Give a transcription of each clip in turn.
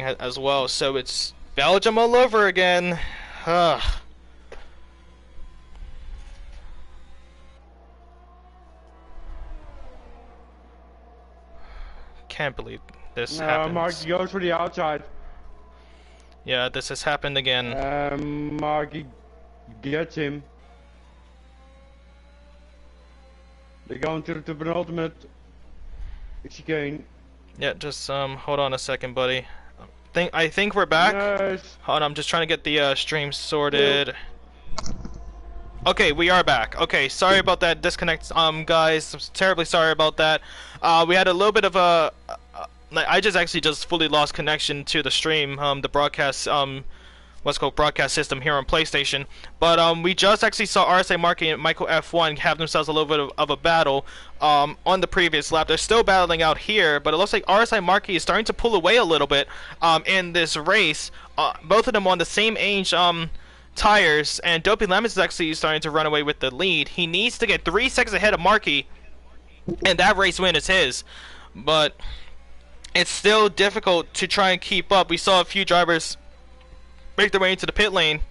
as well, so it's Belgium all over again. Ugh. Can't believe this happens. Marky goes for the outside. Yeah, this has happened again. Marky gets him. They're going to the penultimate chicane. Yeah, just hold on a second, buddy. I think we're back. Yes. Hold on, I'm just trying to get the stream sorted. Okay, we are back. Okay, sorry about that disconnect, guys. I'm terribly sorry about that. We had a little bit of a. I actually just fully lost connection to the stream, the broadcast, what's called broadcast system here on PlayStation. But we just actually saw RSA Marquis and Michael F1 have themselves a little bit of a battle on the previous lap. They're still battling out here, but it looks like RSA Marquis is starting to pull away a little bit in this race. Both of them on the same age tires, and Dopey Lemons is actually starting to run away with the lead. He needs to get 3 seconds ahead of Marquis, and that race win is his. But it's still difficult to try and keep up. We saw a few drivers make their way into the pit lane.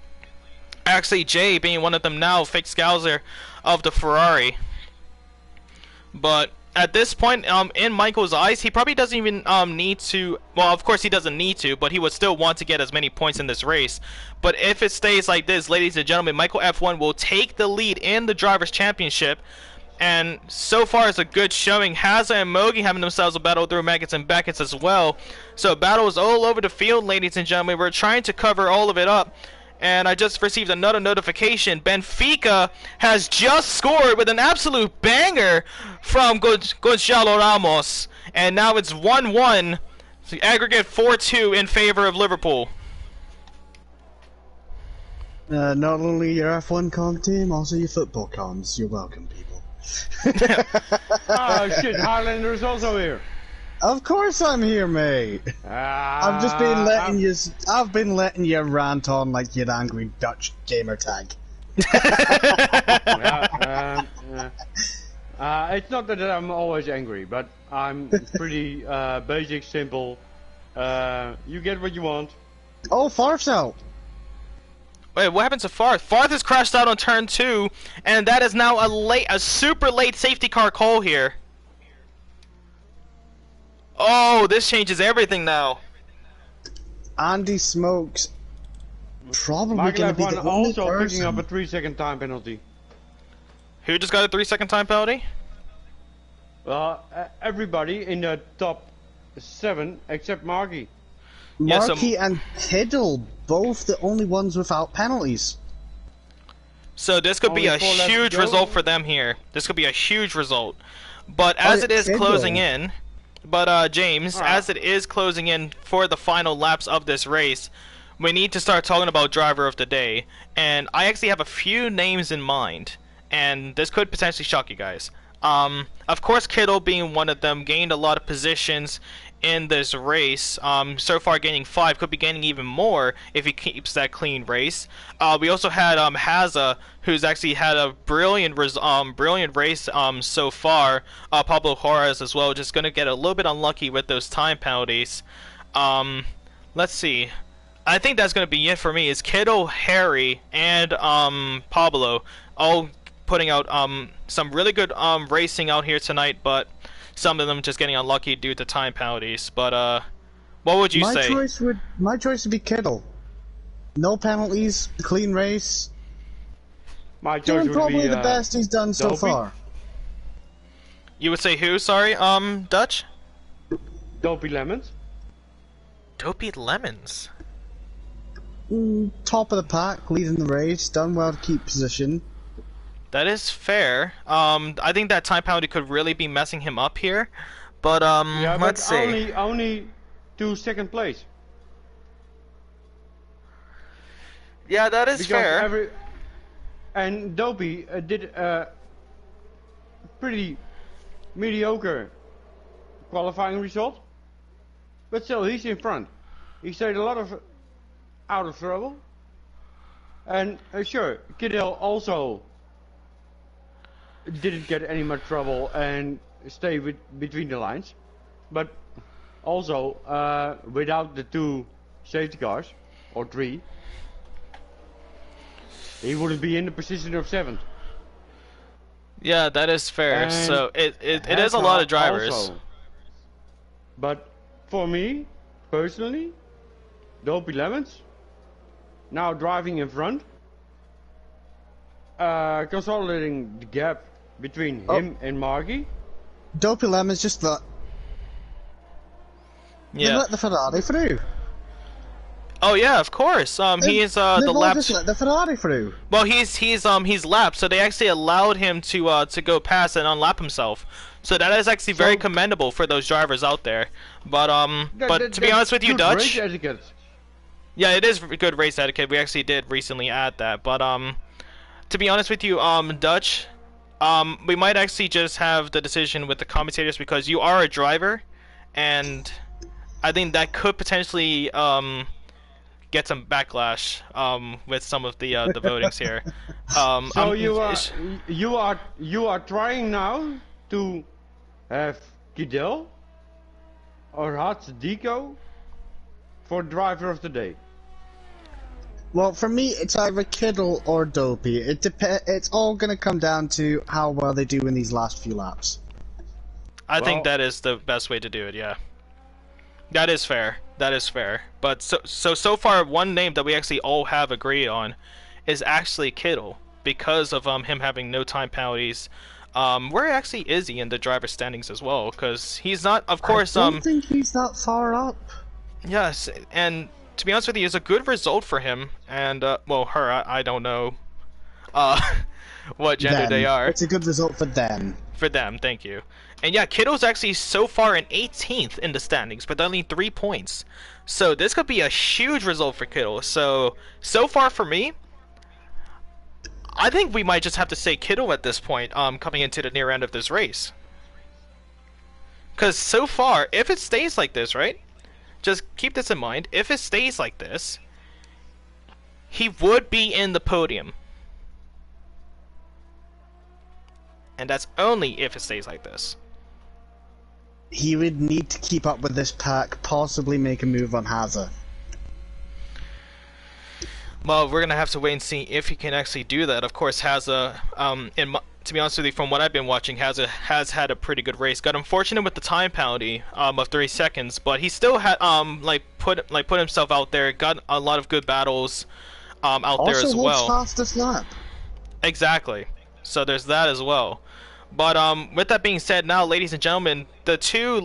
Actually, Jay being one of them now, Fake Scouser of the Ferrari. But at this point, in Michael's eyes, he probably doesn't even need to. Well, of course he doesn't need to, but he would still want to get as many points in this race. But if it stays like this, ladies and gentlemen, Michael F1 will take the lead in the Drivers' Championship. And so far, it's a good showing. Hazza and Mogi having themselves a battle through Maggots and Beckett's as well. So battles all over the field, ladies and gentlemen. We're trying to cover all of it up. And I just received another notification. Benfica has just scored with an absolute banger from Gonzalo Ramos. And now it's 1-1. So aggregate 4-2 in favor of Liverpool. Not only your F1 com team, also your football comms. You're welcome, people. Oh shit, Highlander is also here. Of course I'm here, mate. I've just been letting you. I've been letting you rant on like your angry Dutch gamer tag. It's not that I'm always angry, but I'm pretty basic, simple. You get what you want. Oh, Farf's out. Wait, what happens to Farth? Farth has crashed out on turn 2, and that is now a super late safety car call here. Oh, this changes everything now. Andy Smokes probably going to be the only also person. picking up a 3-second time penalty. Who just got a 3-second time penalty? Everybody in the top 7 except Marky. Marky and Hiddle, both the only ones without penalties. So this could be a huge result for them here. This could be a huge result. But as it is closing in, James, as it is closing in for the final laps of this race, we need to start talking about driver of the day. And I actually have a few names in mind, and this could potentially shock you guys. Of course, Kittle being one of them, gained a lot of positions in this race. So far gaining 5, could be gaining even more if he keeps that clean race. We also had Hazza, who's actually had a brilliant race so far. Pablo Juarez as well, just going to get a little bit unlucky with those time penalties. Let's see. I think that's going to be it for me. Is Kittle, Harry, and Pablo all putting out some really good racing out here tonight, but some of them just getting unlucky due to time penalties. But what would you say? My choice would be Kittle. No penalties, clean race. My choice Doing would probably be, the best he's done so Dopey. far. You would say who? Sorry, Dutch? Dopey Lemons. Dopey Lemons. Top of the pack, leading the race, done well to keep position. That is fair. I think that time penalty could really be messing him up here. But yeah, let's see. Only to second place. Yeah, that is fair. And Dopey did a pretty mediocre qualifying result, but still he's in front. He stayed a lot of out of trouble, and sure, Kidell also didn't get any much trouble and stay between the lines, but Also, without the 2 safety cars, or 3, he wouldn't be in the position of 7th. Yeah, that is fair. And so it is a lot of drivers. Also. But for me, personally, Dopey Lemons, now driving in front, consolidating the gap between him and Marky. Dopey Lemons just let... Yeah. They let the Ferrari through. Oh yeah, of course. He's the lap. Just let the Ferrari through. Well, he's lapped, so they actually allowed him to go past and unlap himself. So that is actually very commendable for those drivers out there. But to be honest with you, Dutch. Yeah, it is good race etiquette. We actually did recently add that. But to be honest with you, Dutch, we might actually just have the decision with the commentators because you are a driver, and I think that could potentially get some backlash with some of the votings here. So you are trying now to have Kidel or Hats Deco for driver of the day. Well, for me, it's either Kittle or Dopey. It's all gonna come down to how well they do in these last few laps. I think that is the best way to do it. Yeah, that is fair. That is fair. But so far, one name that we actually all have agreed on is actually Kittle because of him having no time penalties. Where actually is he in the driver standings as well? Because he's not, of course. I don't think he's that far up. Yes, and to be honest with you, it's a good result for him and well, her. I don't know what gender they are. It's a good result for them. For them, thank you. And yeah, Kittle's actually so far in 18th in the standings, but only 3 points. So this could be a huge result for Kittle. So far for me, I think we might just have to say Kittle at this point, coming into the near end of this race. Because so far, if it stays like this, right? Just keep this in mind. If it stays like this, he would be in the podium. And that's only if it stays like this. He would need to keep up with this pack, possibly make a move on Hazard. Well, we're gonna have to wait and see if he can actually do that. Of course, Hazard, to be honest with you, from what I've been watching, Hazard has had a pretty good race. Got unfortunate with the time penalty of 3 seconds, but he still had put himself out there. Got a lot of good battles out there as well. Also holds fastest lap. Exactly. So there's that as well. But with that being said, now, ladies and gentlemen, the two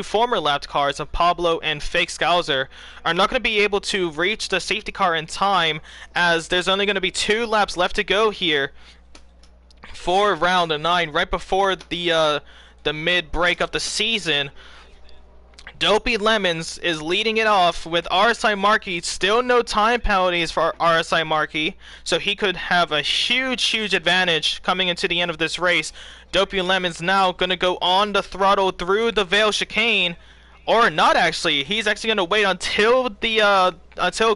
former lapped cars of Pablo and Fake Scouser are not going to be able to reach the safety car in time, as there's only going to be 2 laps left to go here for round 9, right before the mid break of the season. Dopey Lemons is leading it off with RSI Markey. Still no time penalties for RSI Markey, so he could have a huge advantage coming into the end of this race. Dopey Lemons now going to go on the throttle through the Vale chicane, or not actually. He's actually going to wait until the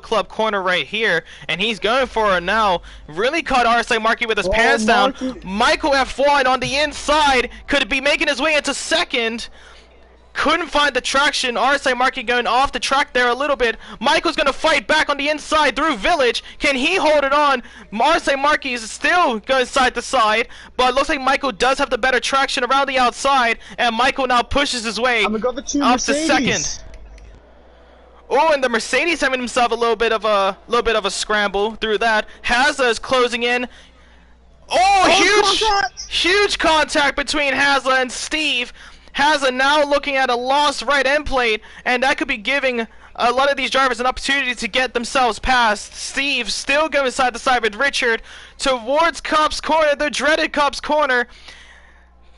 club corner right here, and he's going for it now. Really caught RSI Markey with his pants down. Michael F1 on the inside could be making his way into second. Couldn't find the traction. RSI Markey going off the track there a little bit. Michael's going to fight back on the inside through Village. Can he hold it on? RSI Markey is still going side to side, but it looks like Michael does have the better traction around the outside, and Michael now pushes his way up to second. Oh, and the Mercedes having himself a little bit of a scramble through that. Hazza is closing in. Oh, huge contact between Hazza and Steve. Hazza now looking at a lost right end plate, and that could be giving a lot of these drivers an opportunity to get themselves past. Steve still going side to side with Richard towards Cops Corner, the dreaded Cops Corner.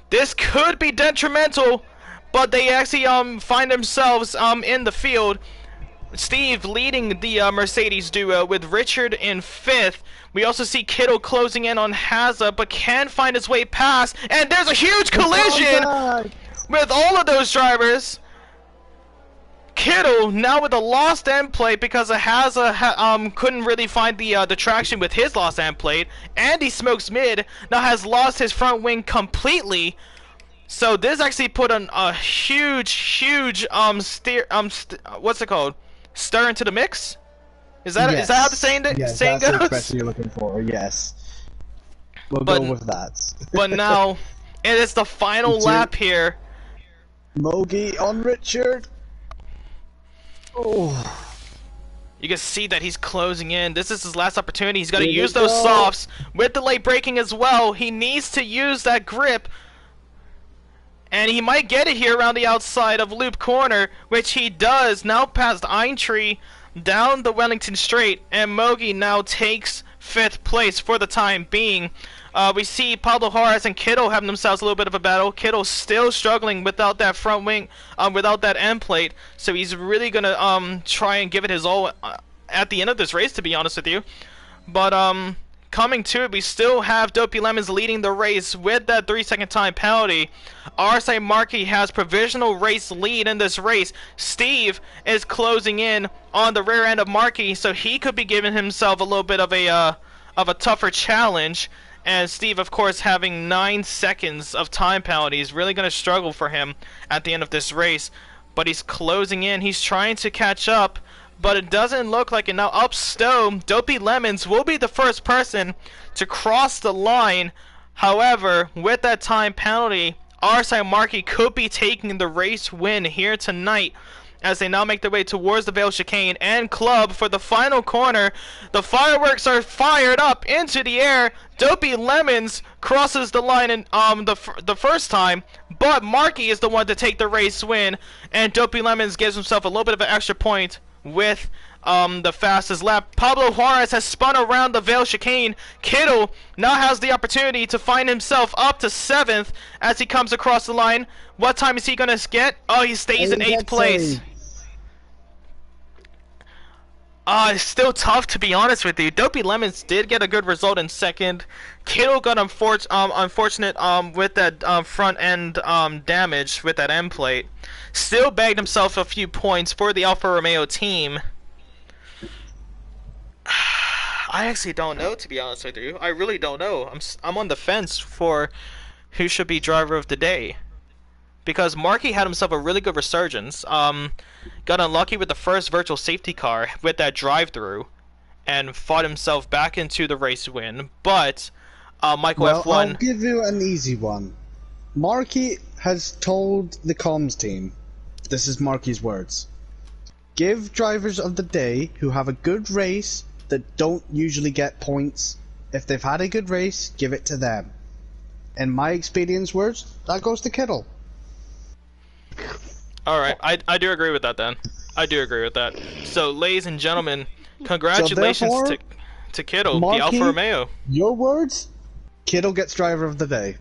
This could be detrimental, but they actually find themselves in the field. Steve leading the Mercedes duo with Richard in 5th. We also see Kittle closing in on Hazza, but can find his way past, and there's a huge collision with all of those drivers. Kittle now with a lost end plate because Hazza couldn't really find the traction with his lost end plate. Andy Smokes Mid now has lost his front wing completely. So this actually put on a huge what's it called? Stir into the mix? Is that how the saying yes, saying that's goes? the expression you're looking for. Yes, we'll go with that. But now it is the final lap here. Mogi on Richard. Oh. You can see that he's closing in. This is his last opportunity. He's got to use those softs with the late braking as well. He needs to use that grip. And he might get it here around the outside of Loop Corner, which he does. Now past Aintree, down the Wellington Straight, and Mogi now takes 5th place for the time being. We see Pablo Juarez and Kittle having themselves a little bit of a battle. Kittle still struggling without that front wing, without that end plate. So he's really gonna try and give it his all at the end of this race, to be honest with you. But coming to it, we still have Dopey Lemons leading the race with that 3-second time penalty. RSI Markey has provisional race lead in this race. Steve is closing in on the rear end of Markey, so he could be giving himself a little bit of a tougher challenge. And Steve, of course, having 9 seconds of time penalty is really going to struggle for him at the end of this race. But he's closing in. He's trying to catch up. But it doesn't look like it now. Up Stowe, Dopey Lemons will be the first person to cross the line. However, with that time penalty, RSI Markey could be taking the race win here tonight as they now make their way towards the Vale Chicane and Club for the final corner. The fireworks are fired up into the air. Dopey Lemons crosses the line in the first time, but Markey is the one to take the race win, and Dopey Lemons gives himself a little bit of an extra point with the fastest lap. Pablo Juarez has spun around the Vale Chicane. Kittle now has the opportunity to find himself up to 7th as he comes across the line. What time is he going to get? Oh, he stays in 8th place. It's still tough, to be honest with you. Dopey Lemons did get a good result in 2nd. Kittle got unfortunate with that front end damage with that end plate. Still bagged himself a few points for the Alfa Romeo team. I actually don't know, to be honest with you. I really don't know. I'm on the fence for who should be driver of the day. Because Markey had himself a really good resurgence. Got unlucky with the first virtual safety car with that drive-through, and fought himself back into the race win. But Michael F1. I'll give you an easy one. Markey has told the comms team, this is Markey's words, give drivers of the day who have a good race that don't usually get points. If they've had a good race, give it to them. In my experience words, that goes to Kittle. Alright, I do agree with that then. I do agree with that. So, ladies and gentlemen, congratulations to Kittle, Markey, the Alfa Romeo. Your words, Kittle gets driver of the day.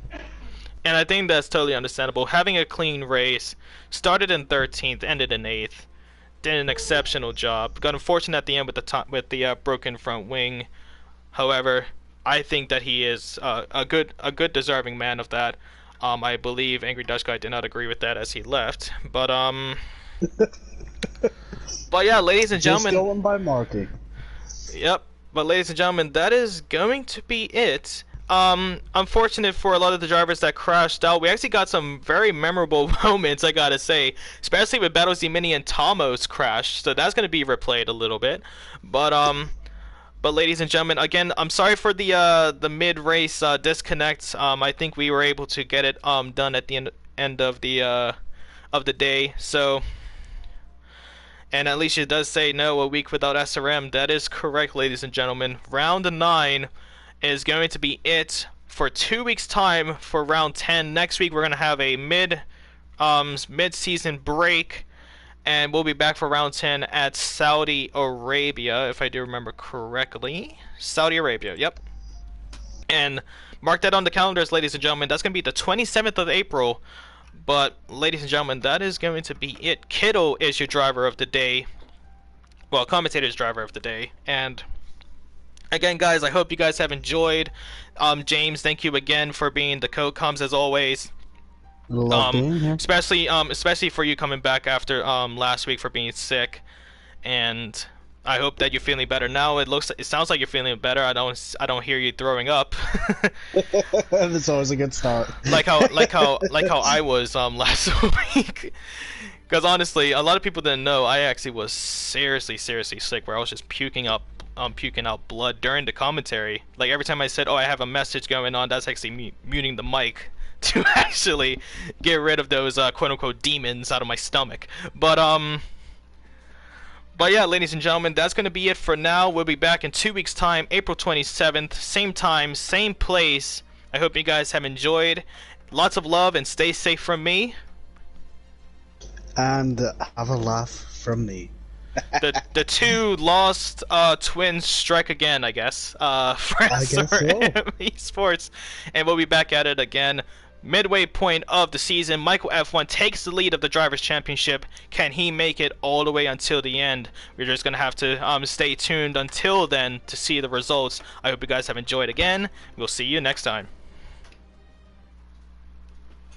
And I think that's totally understandable. Having a clean race, started in 13th, ended in 8th, did an exceptional job. Got unfortunate at the end with the broken front wing. However, I think that he is a good deserving man of that. I believe Angry Dutch Guy did not agree with that as he left, but but yeah, ladies and gentlemen. Just going by Markey. Yep, but ladies and gentlemen, that is going to be it. Unfortunate for a lot of the drivers that crashed out. We actually got some very memorable moments, I gotta say, especially with Battles Mini and Tomos crash. So that's gonna be replayed a little bit, but ladies and gentlemen, again, I'm sorry for the mid-race disconnect. I think we were able to get it done at the end of the day. So, and Alicia does say no, a week without SRM. That is correct, ladies and gentlemen. Round 9 is going to be it for 2 weeks' time for round 10. Next week we're gonna have a mid-season break. And we'll be back for round 10 at Saudi Arabia, if I do remember correctly. Saudi Arabia, yep. And mark that on the calendars, ladies and gentlemen. That's going to be the 27th of April. But, ladies and gentlemen, that is going to be it. Kittle is your driver of the day. Well, commentator's driver of the day. And, again, guys, I hope you guys have enjoyed. James, thank you again for being the co-coms as always. Especially for you coming back after last week for being sick, and I hope that you're feeling better now. It sounds like you're feeling better. I don't hear you throwing up. That's always a good start. like how I was last week. Because honestly, a lot of people didn't know I actually was seriously sick, where I was just puking out blood during the commentary. Like every time I said, "Oh, I have a message going on," that's actually me muting the mic to actually get rid of those quote unquote demons out of my stomach. But yeah, ladies and gentlemen, that's going to be it for now. We'll be back in 2 weeks' time, April 27th, same time, same place. I hope you guys have enjoyed. Lots of love and stay safe from me. And have a laugh from me. The two lost twins strike again, I guess. For SRM ESPORTS. And we'll be back at it again. Midway point of the season, Michael F1 takes the lead of the Drivers' Championship. Can he make it all the way until the end? We're just going to have to stay tuned until then to see the results. I hope you guys have enjoyed again. We'll see you next time.